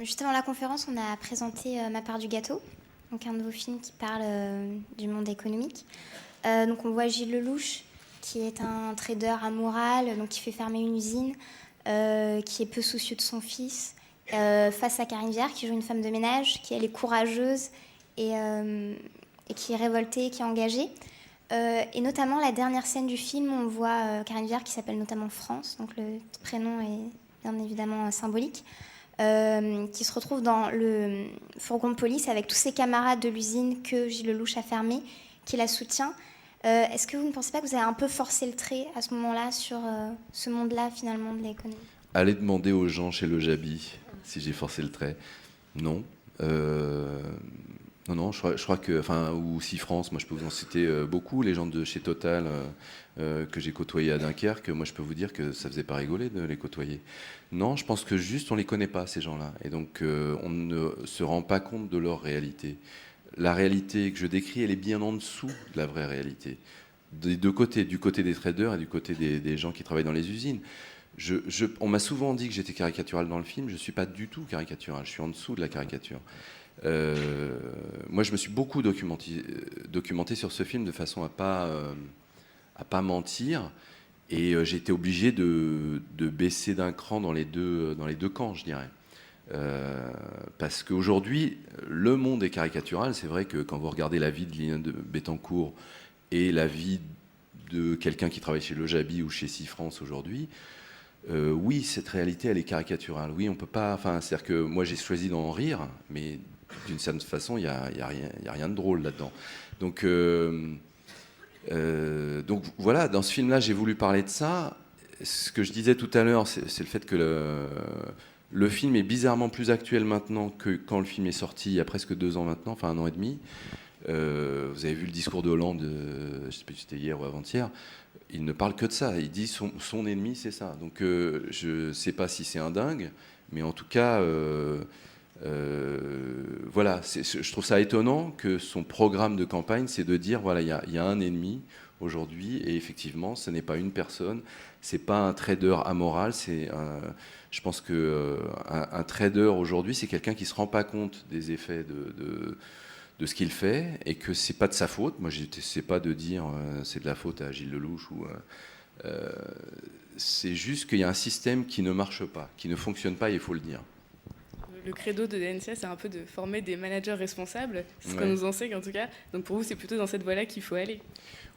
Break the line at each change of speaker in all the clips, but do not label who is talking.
Juste avant la conférence, on a présenté Ma part du gâteau, donc un nouveau film qui parle du monde économique. Donc on voit Gilles Lelouch, qui est un trader amoral, donc qui fait fermer une usine, qui est peu soucieux de son fils, face à Karine Viard, qui joue une femme de ménage, qui elle est courageuse et qui est révoltée, qui est engagée. Et notamment la dernière scène du film, on voit Karine Viard qui s'appelle notamment France, donc le prénom est bien évidemment symbolique, qui se retrouve dans le fourgon de police avec tous ses camarades de l'usine que Gilles Lelouch a fermé, qui la soutient. Est-ce que vous ne pensez pas que vous avez un peu forcé le trait à ce moment-là sur ce monde-là finalement de l'économie ?
Allez demander aux gens chez Le Jabi si j'ai forcé le trait. Non. Non, je crois que, enfin, ou si France, moi je peux vous en citer beaucoup, les gens de chez Total que j'ai côtoyés à Dunkerque, moi je peux vous dire que ça faisait pas rigoler de les côtoyer. Non, je pense que juste on les connaît pas, ces gens-là, et donc on ne se rend pas compte de leur réalité. La réalité que je décris, elle est bien en dessous de la vraie réalité. Des deux côtés, du côté des traders et du côté des gens qui travaillent dans les usines. On m'a souvent dit que j'étais caricatural dans le film, je ne suis pas du tout caricatural, je suis en dessous de la caricature. Moi, je me suis beaucoup documenté sur ce film de façon à pas mentir, et j'ai été obligé de baisser d'un cran dans les deux camps, je dirais. Parce qu'aujourd'hui, le monde est caricatural. C'est vrai que quand vous regardez la vie de Liliane de Bettencourt et la vie de quelqu'un qui travaille chez Le Jabi ou chez Cifrance aujourd'hui, oui, cette réalité, elle est caricaturale. Oui, on peut pas. Enfin, c'est-à-dire que moi, j'ai choisi d'en rire, mais d'une certaine façon, il y a rien de drôle là-dedans. Donc voilà, dans ce film-là, j'ai voulu parler de ça. Ce que je disais tout à l'heure, c'est le fait que le film est bizarrement plus actuel maintenant que quand le film est sorti il y a presque 2 ans maintenant, enfin 1 an et demi. Vous avez vu le discours de Hollande, je ne sais pas si c'était hier ou avant-hier, il ne parle que de ça. Il dit son ennemi, c'est ça. Donc je ne sais pas si c'est un dingue, mais en tout cas, voilà, je trouve ça étonnant que son programme de campagne, c'est de dire, voilà, il y a un ennemi aujourd'hui, et effectivement, ce n'est pas une personne, c'est pas un trader amoral, je pense que un trader aujourd'hui, c'est quelqu'un qui se rend pas compte des effets de ce qu'il fait, et que c'est pas de sa faute. Moi, c'est pas de dire c'est de la faute à Gilles Lelouch c'est juste qu'il y a un système qui ne marche pas, qui ne fonctionne pas, il faut le dire.
Le credo de DNCA, c'est un peu de former des managers responsables, c'est ce qu'on
Ouais.
nous enseigne en tout cas. Donc pour vous, c'est plutôt dans cette voie-là qu'il faut aller.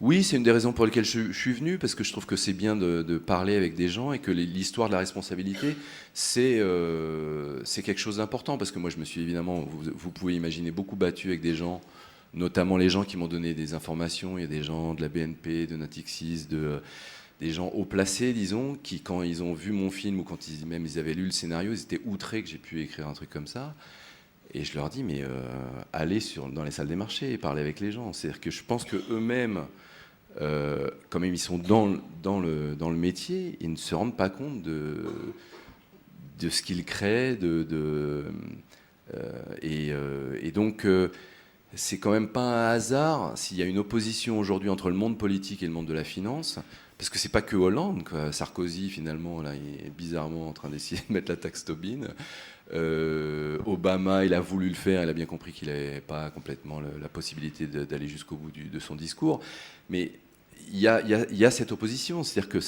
Oui, c'est une des raisons pour lesquelles je suis venu, parce que je trouve que c'est bien de parler avec des gens, et que l'histoire de la responsabilité, c'est quelque chose d'important. Parce que moi, je me suis évidemment, vous pouvez imaginer, beaucoup battu avec des gens, notamment les gens qui m'ont donné des informations. Il y a des gens de la BNP, de Natixis, des gens haut placés, disons, qui, quand ils ont vu mon film, ou quand ils avaient lu le scénario, ils étaient outrés que j'ai pu écrire un truc comme ça. Et je leur dis, mais allez dans les salles des marchés et parlez avec les gens. C'est-à-dire que je pense qu'eux-mêmes, quand même ils sont dans le métier, ils ne se rendent pas compte de ce qu'ils créent, et donc c'est quand même pas un hasard s'il y a une opposition aujourd'hui entre le monde politique et le monde de la finance, parce que c'est pas que Hollande, quoi. Sarkozy finalement là, il est bizarrement en train d'essayer de mettre la taxe Tobin. Obama, il a voulu le faire, il a bien compris qu'il n'avait pas complètement la possibilité d'aller jusqu'au bout de son discours. Mais il y a cette opposition, c'est-à-dire que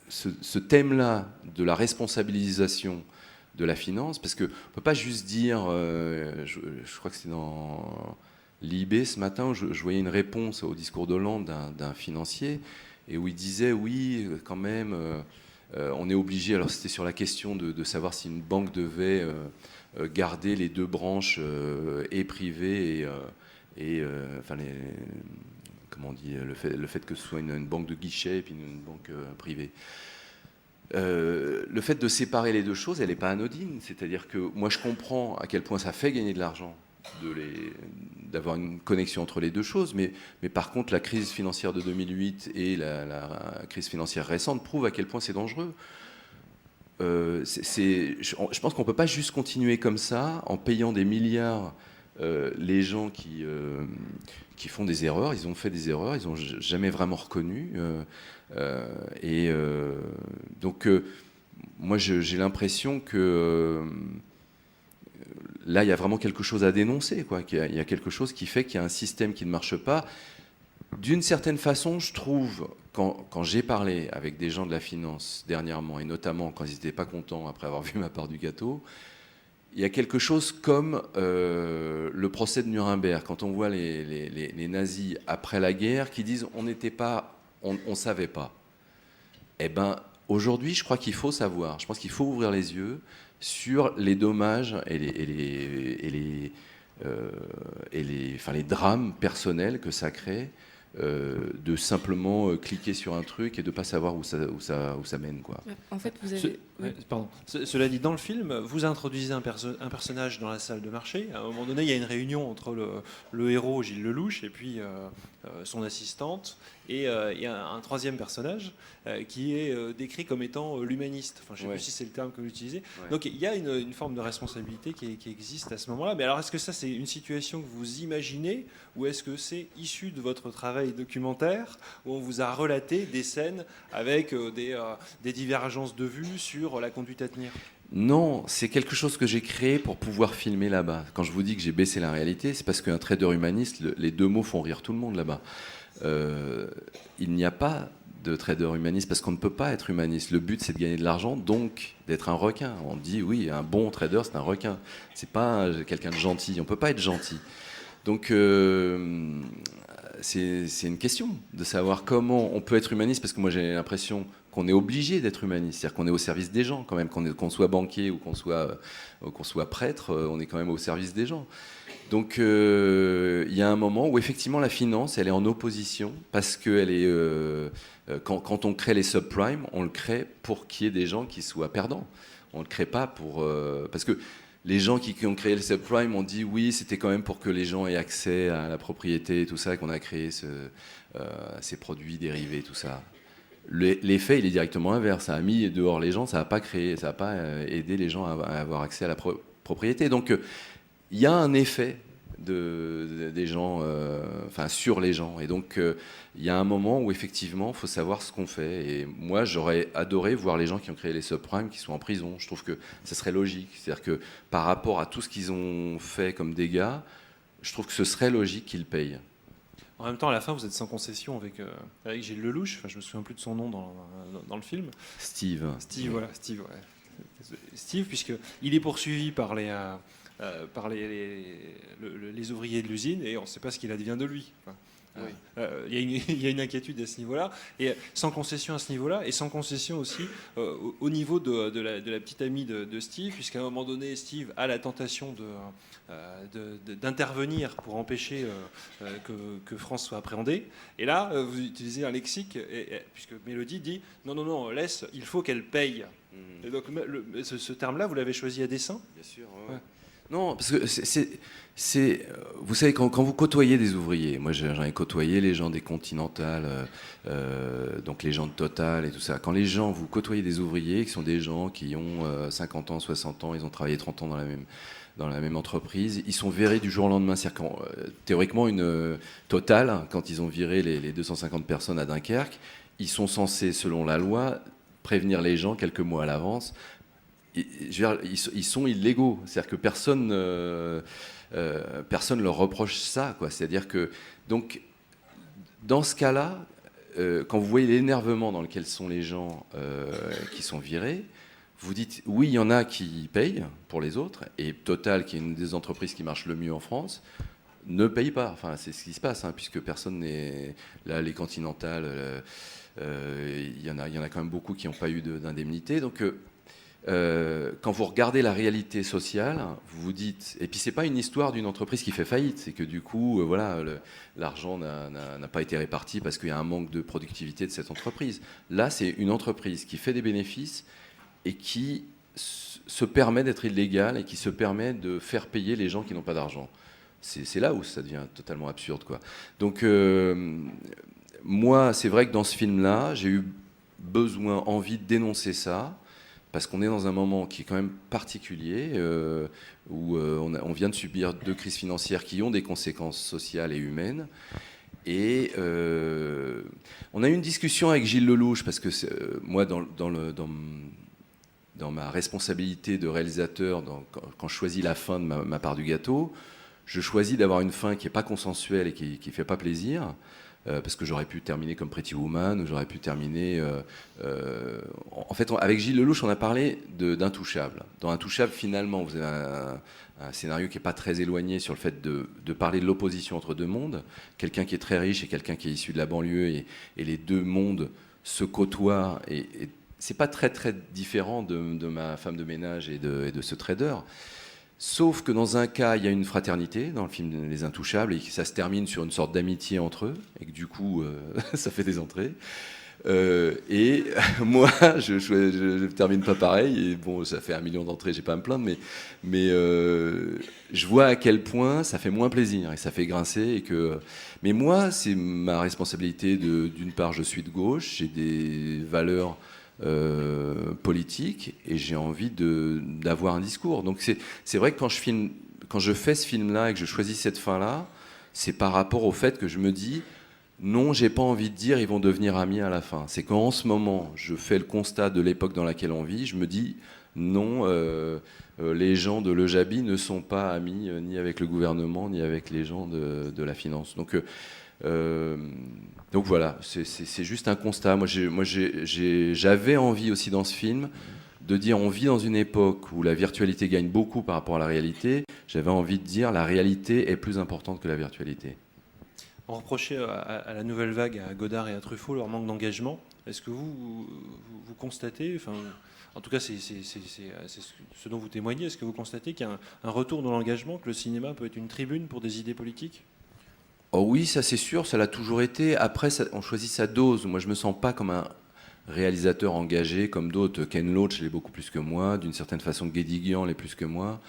ce thème-là de la responsabilisation de la finance, parce qu'on ne peut pas juste dire, je crois que c'était dans l'IB ce matin, où je voyais une réponse au discours d'Hollande d'un financier, et où il disait, oui, quand même, on est obligé, alors c'était sur la question de savoir si une banque devait garder les deux branches, et privée, enfin, comment on dit, le fait que ce soit une banque de guichet et puis une banque privée. Le fait de séparer les deux choses, elle n'est pas anodine. C'est-à-dire que moi, je comprends à quel point ça fait gagner de l'argent d'avoir une connexion entre les deux choses, mais par contre, la crise financière de 2008 et la crise financière récente prouvent à quel point c'est dangereux. Je pense qu'on ne peut pas juste continuer comme ça, en payant des milliards les gens qui font des erreurs. Ils ont fait des erreurs, ils n'ont jamais vraiment reconnu. Donc moi, j'ai l'impression que là, il y a vraiment quelque chose à dénoncer, quoi. Il y a quelque chose qui fait qu'il y a un système qui ne marche pas. D'une certaine façon, je trouve, quand j'ai parlé avec des gens de la finance dernièrement, et notamment quand ils n'étaient pas contents après avoir vu ma part du gâteau, il y a quelque chose comme le procès de Nuremberg, quand on voit les nazis après la guerre qui disent on n'était pas, on savait pas. Eh ben, aujourd'hui, je crois qu'il faut savoir. Je pense qu'il faut ouvrir les yeux sur les dommages enfin, les drames personnels que ça crée. De simplement cliquer sur un truc et de ne pas savoir où ça mène, quoi.
En fait, vous avez...
Cela dit, dans le film, vous introduisez un personnage dans la salle de marché. À un moment donné, il y a une réunion entre le héros, Gilles Lelouch, et puis son assistante. Et il y a un troisième personnage qui est décrit comme étant l'humaniste. Enfin, je ne sais plus si c'est le terme que vous utilisez. Ouais. Donc il y a une forme de responsabilité qui existe à ce moment-là. Mais alors, est-ce que ça, c'est une situation que vous imaginez, ou est-ce que c'est issu de votre travail documentaire, où on vous a relaté des scènes avec des divergences de vues sur la conduite à tenir ?
Non, c'est quelque chose que j'ai créé pour pouvoir filmer là-bas. Quand je vous dis que j'ai baissé la réalité, c'est parce qu'un trader humaniste, les deux mots font rire tout le monde là-bas. Il n'y a pas de trader humaniste parce qu'on ne peut pas être humaniste. Le but, c'est de gagner de l'argent, donc d'être un requin. On dit, oui, un bon trader, c'est un requin. C'est pas quelqu'un de gentil. On peut pas être gentil. Donc, c'est une question de savoir comment on peut être humaniste, parce que moi, j'ai l'impression qu'on est obligé d'être humaniste, c'est-à-dire qu'on est au service des gens quand même, qu'on soit banquier ou qu'on soit prêtre, on est quand même au service des gens. Donc il y a un moment où effectivement la finance, elle est en opposition, parce que quand on crée les subprimes, on le crée pour qu'il y ait des gens qui soient perdants. On ne le crée pas pour... parce que les gens qui ont créé les subprimes ont dit oui, c'était quand même pour que les gens aient accès à la propriété et tout ça, qu'on a créé ces produits dérivés, tout ça. L'effet, il est directement inverse. Ça a mis dehors les gens, ça n'a pas créé, ça n'a pas aidé les gens à avoir accès à la propriété. Donc, il y a un effet des gens, enfin, sur les gens. Et donc, il y a un moment où, effectivement, il faut savoir ce qu'on fait. Et moi, j'aurais adoré voir les gens qui ont créé les subprimes qui sont en prison. Je trouve que ça serait logique. C'est-à-dire que par rapport à tout ce qu'ils ont fait comme dégâts, je trouve que ce serait logique qu'ils payent.
En même temps, à la fin, vous êtes sans concession avec Gilles Lelouch. Enfin, je me souviens plus de son nom dans le film.
Steve.
Steve, voilà, Steve. Ouais. Steve, puisqu'il est poursuivi par les ouvriers de l'usine et on ne sait pas ce qu'il advient de lui. Enfin, oui. Il y a une inquiétude à ce niveau-là, et sans concession à ce niveau-là, et sans concession aussi au niveau de la petite amie de Steve, puisqu'à un moment donné, Steve a la tentation d'intervenir pour empêcher que France soit appréhendée. Et là, vous utilisez un lexique, puisque Mélodie dit non, laisse, il faut qu'elle paye. Et donc ce terme-là, vous l'avez choisi à dessein ?
Bien sûr. Ouais. Non, parce que vous savez, quand vous côtoyez des ouvriers, moi j'en ai côtoyé les gens des Continental, donc les gens de Total et tout ça. Quand vous côtoyez des ouvriers qui sont des gens qui ont 50 ans, 60 ans, ils ont travaillé 30 ans dans la même entreprise, ils sont virés du jour au lendemain. C'est-à-dire théoriquement, une Total, quand ils ont viré les 250 personnes à Dunkerque, ils sont censés, selon la loi, prévenir les gens quelques mois à l'avance. Ils sont illégaux, c'est-à-dire que personne leur reproche ça, quoi. C'est-à-dire que, donc, dans ce cas-là, quand vous voyez l'énervement dans lequel sont les gens qui sont virés, vous dites, oui, il y en a qui payent pour les autres, et Total, qui est une des entreprises qui marche le mieux en France, ne paye pas. Enfin, c'est ce qui se passe, puisque personne n'est... Là, les Continental, il y en a quand même beaucoup qui n'ont pas eu d'indemnité, donc... quand vous regardez la réalité sociale, vous vous dites, et puis c'est pas une histoire d'une entreprise qui fait faillite, c'est que du coup, l'argent n'a pas été réparti parce qu'il y a un manque de productivité de cette entreprise. Là, c'est une entreprise qui fait des bénéfices et qui se permet d'être illégale et qui se permet de faire payer les gens qui n'ont pas d'argent. C'est là où ça devient totalement absurde, quoi. Donc, moi, c'est vrai que dans ce film-là, j'ai eu envie de dénoncer ça. Parce qu'on est dans un moment qui est quand même particulier, où on vient de subir 2 crises financières qui ont des conséquences sociales et humaines. Et on a eu une discussion avec Gilles Lelouch, parce que moi, dans dans ma responsabilité de réalisateur, quand je choisis la fin de ma part du gâteau, je choisis d'avoir une fin qui n'est pas consensuelle et qui ne fait pas plaisir. Parce que j'aurais pu terminer comme Pretty Woman, ou j'aurais pu terminer... en fait, avec Gilles Lelouch, on a parlé d'Intouchable. Dans Intouchable, finalement, vous avez un scénario qui n'est pas très éloigné sur le fait de parler de l'opposition entre deux mondes. Quelqu'un qui est très riche et quelqu'un qui est issu de la banlieue, et les deux mondes se côtoient. Et c'est pas très, très différent de ma femme de ménage et de ce trader. Sauf que dans un cas, il y a une fraternité, dans le film Les Intouchables, et que ça se termine sur une sorte d'amitié entre eux, et que du coup, ça fait des entrées. Et moi, je termine pas pareil, et bon, ça fait 1 million d'entrées, j'ai pas à me plaindre, mais je vois à quel point ça fait moins plaisir, et ça fait grincer, mais moi, c'est ma responsabilité d'une part, je suis de gauche, j'ai des valeurs politique, et j'ai envie d'avoir un discours. Donc c'est vrai que quand je fais ce film-là et que je choisis cette fin-là, c'est par rapport au fait que je me dis non, j'ai pas envie de dire ils vont devenir amis à la fin. C'est qu'en ce moment, je fais le constat de l'époque dans laquelle on vit, je me dis non, les gens de Le Jabi ne sont pas amis ni avec le gouvernement ni avec les gens de la finance. Donc voilà, c'est juste un constat. Moi, j'avais envie aussi dans ce film de dire on vit dans une époque où la virtualité gagne beaucoup par rapport à la réalité. J'avais envie de dire la réalité est plus importante que la virtualité.
On reprochait à la nouvelle vague, à Godard et à Truffaut, leur manque d'engagement. Est-ce que vous constatez, enfin, en tout cas c'est ce dont vous témoignez, est-ce que vous constatez qu'il y a un retour dans l'engagement, que le cinéma peut être une tribune pour des idées politiques ?
Oh oui, ça c'est sûr, ça l'a toujours été. Après, on choisit sa dose. Moi, je me sens pas comme un réalisateur engagé comme d'autres. Ken Loach l'est beaucoup plus que moi. D'une certaine façon, Guédiguian l'est plus que moi.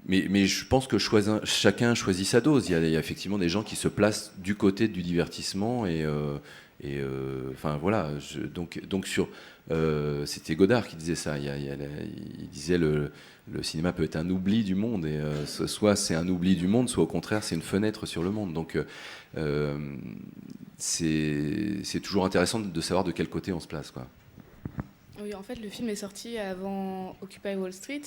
Mais je pense que chacun choisit sa dose. Il y a effectivement des gens qui se placent du côté du divertissement enfin voilà. Donc c'était Godard qui disait ça. Il disait le cinéma peut être un oubli du monde, et soit c'est un oubli du monde, soit au contraire c'est une fenêtre sur le monde. Donc c'est toujours intéressant de savoir de quel côté on se place, quoi.
Oui, en fait, le film est sorti avant Occupy Wall Street,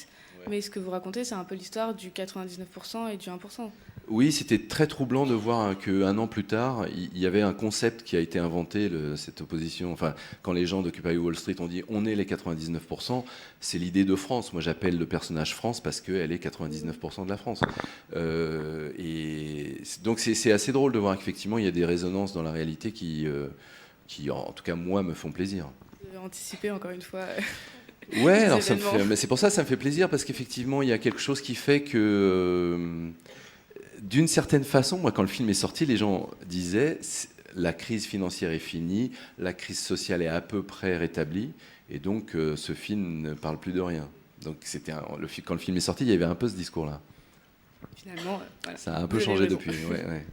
mais ce que vous racontez, c'est un peu l'histoire du 99% et du 1%.
Oui, c'était très troublant de voir qu'un an plus tard, il y avait un concept qui a été inventé, cette opposition. Enfin, quand les gens d'Occupy Wall Street ont dit « on est les 99%», c'est l'idée de France. Moi, j'appelle le personnage France parce qu'elle est 99% de la France. Et donc, c'est assez drôle de voir qu'effectivement, il y a des résonances dans la réalité qui en tout cas, moi, me font plaisir.
Vous avez anticipé, encore une fois...
Ouais, alors mais c'est pour ça que ça me fait plaisir, parce qu'effectivement, il y a quelque chose qui fait que... d'une certaine façon, moi, quand le film est sorti, les gens disaient la crise financière est finie, la crise sociale est à peu près rétablie, et donc ce film ne parle plus de rien. Donc quand le film est sorti, il y avait un peu ce discours-là.
Finalement, voilà.
Ça a un peu changé depuis. Ouais.